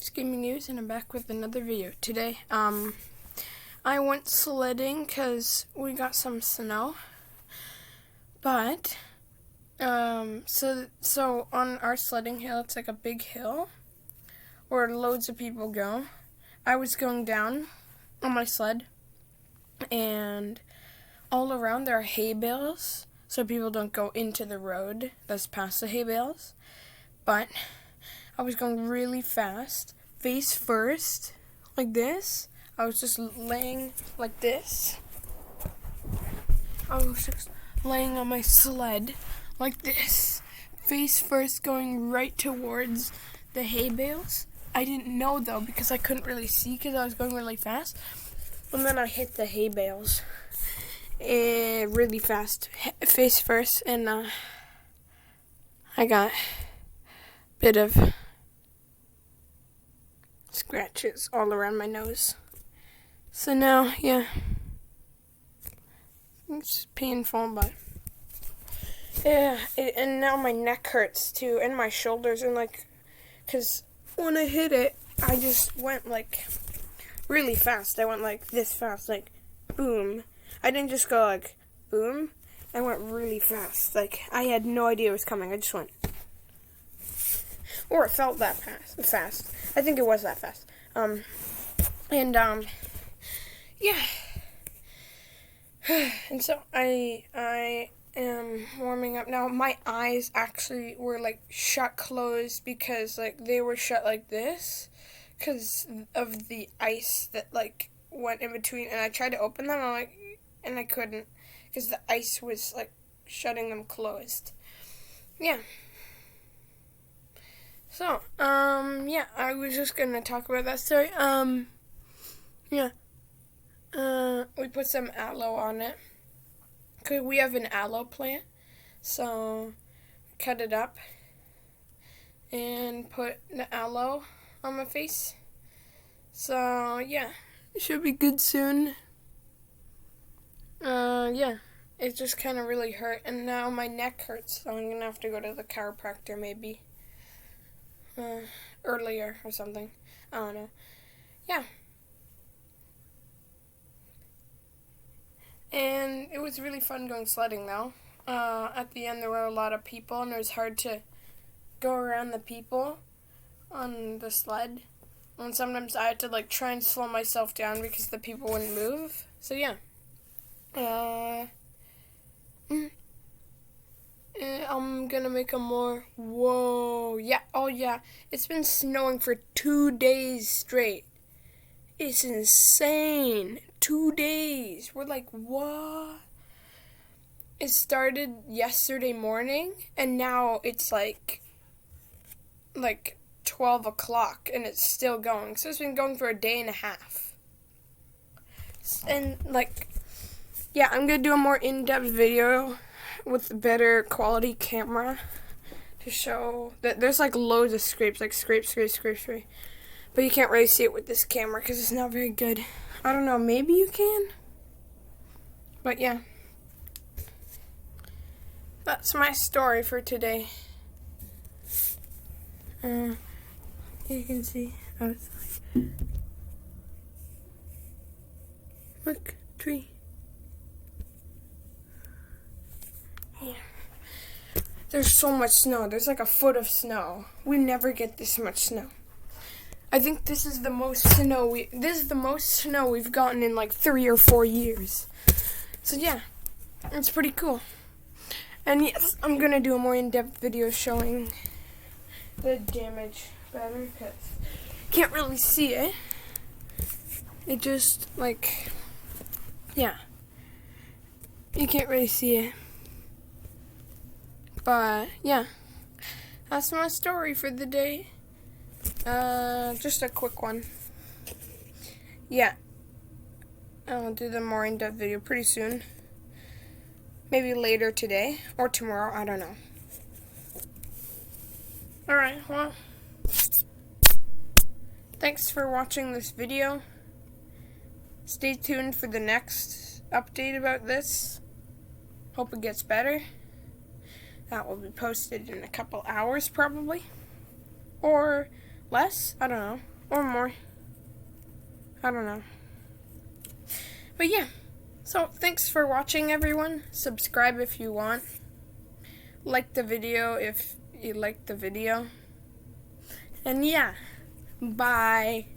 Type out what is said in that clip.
It's Gaming News, and I'm back with another video. Today, I went sledding because we got some snow. But, so on our sledding hill, it's like a big hill where loads of people go. I was going down on my sled, and all around there are hay bales, so people don't go into the road that's past the hay bales. But I was going really fast, face first, like this. I was just laying like this. I was just laying on my sled like this, face first, going right towards the hay bales. I didn't know though because I couldn't really see because I was going really fast. And then I hit the hay bales really fast, face first, and I got a bit of scratches all around my nose. So now, yeah, it's painful, but yeah, and now my neck hurts too, and my shoulders, and because when I hit it, I just went like really fast. I went like this fast, like boom. I didn't just go like boom. I went really fast. Like I had no idea it was coming. I just went. Or it felt that fast. I think it was that fast. Yeah. And so I am warming up now. My eyes actually were like closed because like they were shut like this because of the ice that like went in between. And I tried to open them, and I couldn't because the ice was like shutting them closed. Yeah. So, yeah, I was just gonna talk about that story. Yeah. We put some aloe on it. 'Cause we have an aloe plant. So, cut it up and put the aloe on my face. So, yeah, it should be good soon. Yeah, it just kind of really hurt. And now my neck hurts, so I'm gonna have to go to the chiropractor maybe. Earlier or something. I don't know. Yeah. And it was really fun going sledding though. At the end there were a lot of people and it was hard to go around the people on the sled. And sometimes I had to like try and slow myself down because the people wouldn't move. So yeah. I'm gonna make a more. Whoa. Yeah. Oh, yeah. It's been snowing for 2 days straight. It's insane. 2 days. We're like, what? It started yesterday morning, and now it's like 12 o'clock, and it's still going. So it's been going for a day and a half. And, yeah, I'm gonna do a more in-depth video with a better quality camera to show that there's like loads of scrapes, like scrape. But you can't really see it with this camera because it's not very good. I don't know, maybe you can. But yeah. That's my story for today. You can see outside. Look, tree. Yeah. There's so much snow. There's like a foot of snow. We never get this much snow. I think this is the most snow we've gotten in like 3 or 4 years. So yeah, it's pretty cool. And yes, I'm gonna do a more in-depth video showing the damage better because you can't really see it. It just yeah, you can't really see it. But yeah, that's my story for the day. Just a quick one. Yeah, I'll do the more in-depth video pretty soon. Maybe later today or tomorrow, I don't know. Alright, well, thanks for watching this video. Stay tuned for the next update about this. Hope it gets better. That will be posted in a couple hours probably. Or less, I don't know. or more. I don't know. But yeah, so thanks for watching, everyone. Subscribe if you want. Like the video if you liked the video. And yeah, bye.